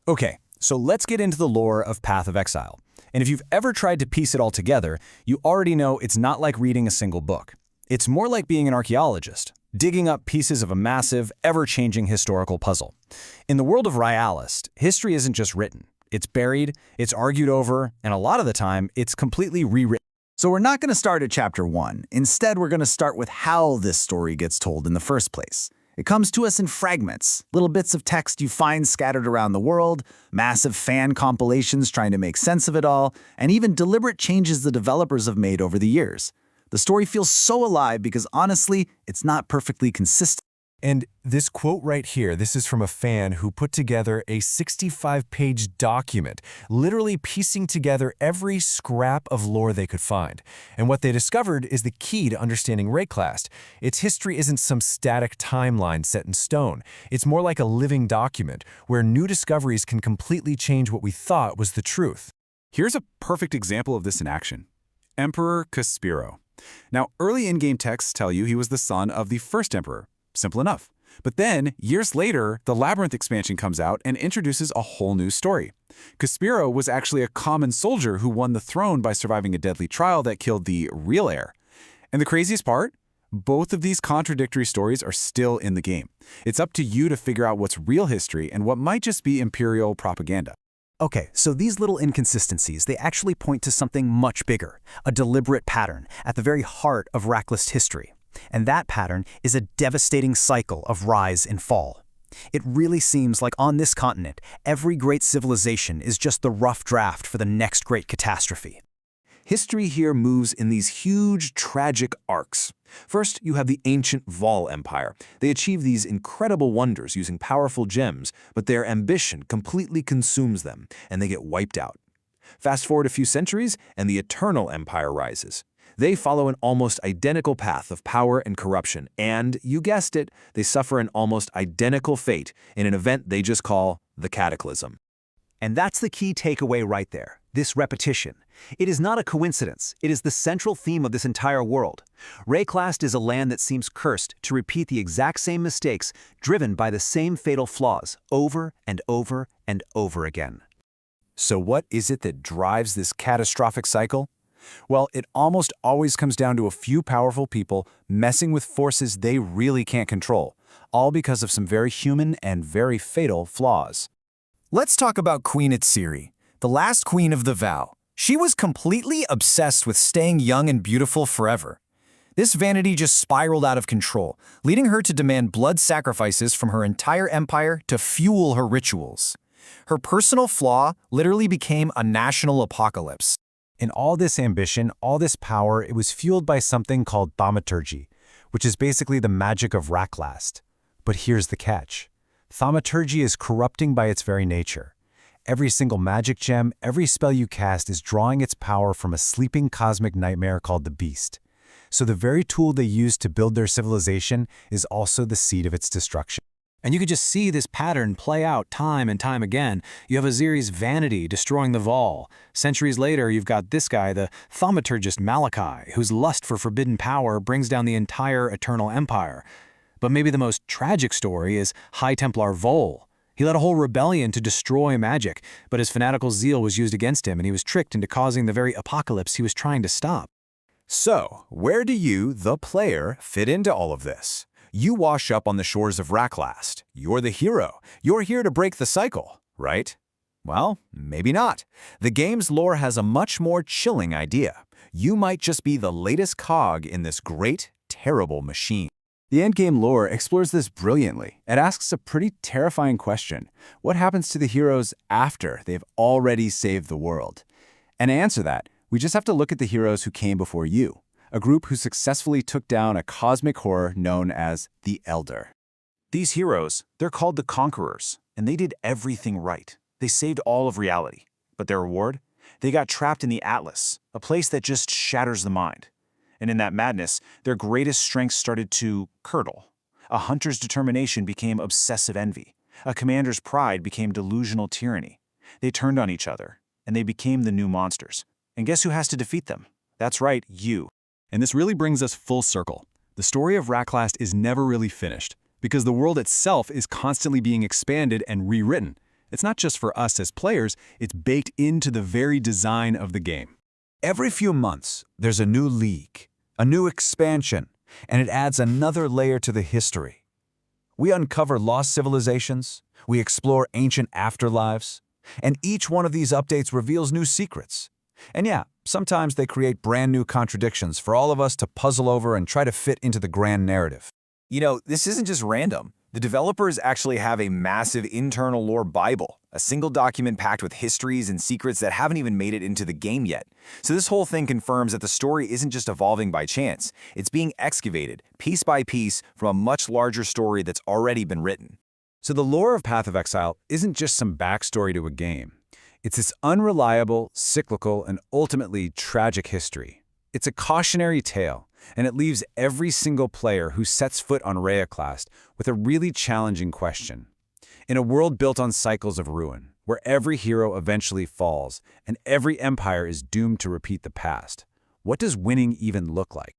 Okay, so let's get into the lore of Path of Exile. And if you've ever tried to piece it all together, you already know it's not like reading a single book. It's more like being an archaeologist, digging up pieces of a massive, ever-changing historical puzzle. In the world of Realist, history isn't just written. It's buried, it's argued over, and a lot of the time, it's completely rewritten. So we're not going to start at chapter 1. Instead, we're going to start with how this story gets told in the first place. It comes to us in fragments, little bits of text you find scattered around the world, massive fan compilations trying to make sense of it all, and even deliberate changes the developers have made over the years. The story feels so alive because honestly, it's not perfectly consistent. And this quote right here, this is from a fan who put together a 65-page document, literally piecing together every scrap of lore they could find. And what they discovered is the key to understanding Rayclast. Its history isn't some static timeline set in stone. It's more like a living document where new discoveries can completely change what we thought was the truth. Here's a perfect example of this in action. Emperor Caspero. Now, early in-game texts tell you he was the son of the first emperor. Simple enough. But then, years later, the Labyrinth expansion comes out and introduces a whole new story. Caspero was actually a common soldier who won the throne by surviving a deadly trial that killed the real heir. And the craziest part? Both of these contradictory stories are still in the game. It's up to you to figure out what's real history and what might just be imperial propaganda. Okay, so these little inconsistencies, they actually point to something much bigger, a deliberate pattern at the very heart of Racklist history. And that pattern is a devastating cycle of rise and fall. It really seems like on this continent, every great civilization is just the rough draft for the next great catastrophe. History here moves in these huge, tragic arcs. First, you have the ancient Vol Empire. They achieve these incredible wonders using powerful gems, but their ambition completely consumes them, and they get wiped out. Fast forward a few centuries, and the Eternal Empire rises. They follow an almost identical path of power and corruption, and, you guessed it, they suffer an almost identical fate in an event they just call the Cataclysm. And that's the key takeaway right there, this repetition. It is not a coincidence, it is the central theme of this entire world. Rayclast is a land that seems cursed to repeat the exact same mistakes, driven by the same fatal flaws, over and over and over again. So what is it that drives this catastrophic cycle? Well, it almost always comes down to a few powerful people messing with forces they really can't control, all because of some very human and very fatal flaws. Let's talk about Queen Itsiri, the last queen of the Vow. She was completely obsessed with staying young and beautiful forever. This vanity just spiraled out of control, leading her to demand blood sacrifices from her entire empire to fuel her rituals. Her personal flaw literally became a national apocalypse. In all this ambition, all this power, it was fueled by something called thaumaturgy, which is basically the magic of Racklast. But here's the catch. Thaumaturgy is corrupting by its very nature. Every single magic gem, every spell you cast is drawing its power from a sleeping cosmic nightmare called the Beast. So the very tool they used to build their civilization is also the seed of its destruction. And you could just see this pattern play out time and time again. You have Aziri's vanity destroying the Vol. Centuries later, you've got this guy, the thaumaturgist Malachi, whose lust for forbidden power brings down the entire Eternal Empire. But maybe the most tragic story is High Templar Vol. He led a whole rebellion to destroy magic, but his fanatical zeal was used against him, and he was tricked into causing the very apocalypse he was trying to stop. So, where do you, the player, fit into all of this? You wash up on the shores of Racklast. You're the hero. You're here to break the cycle, right? Well, maybe not. The game's lore has a much more chilling idea. You might just be the latest cog in this great, terrible machine. The endgame lore explores this brilliantly. It asks a pretty terrifying question. What happens to the heroes after they've already saved the world? And to answer that, we just have to look at the heroes who came before you, a group who successfully took down a cosmic horror known as the Elder. These heroes, they're called the Conquerors, and they did everything right. They saved all of reality. But their reward? They got trapped in the Atlas, a place that just shatters the mind. And in that madness, their greatest strengths started to curdle. A hunter's determination became obsessive envy. A commander's pride became delusional tyranny. They turned on each other, and they became the new monsters. And guess who has to defeat them? That's right, you. And this really brings us full circle. The story of Racklast is never really finished, because the world itself is constantly being expanded and rewritten. It's not just for us as players, it's baked into the very design of the game. Every few months, there's a new league, a new expansion, and it adds another layer to the history. We uncover lost civilizations, we explore ancient afterlives, and each one of these updates reveals new secrets. And yeah, sometimes they create brand new contradictions for all of us to puzzle over and try to fit into the grand narrative. You know, this isn't just random. The developers actually have a massive internal lore Bible, a single document packed with histories and secrets that haven't even made it into the game yet. So this whole thing confirms that the story isn't just evolving by chance. It's being excavated, piece by piece, from a much larger story that's already been written. So the lore of Path of Exile isn't just some backstory to a game. It's this unreliable, cyclical, and ultimately tragic history. It's a cautionary tale, and it leaves every single player who sets foot on Rheaclast with a really challenging question. In a world built on cycles of ruin, where every hero eventually falls, and every empire is doomed to repeat the past, what does winning even look like?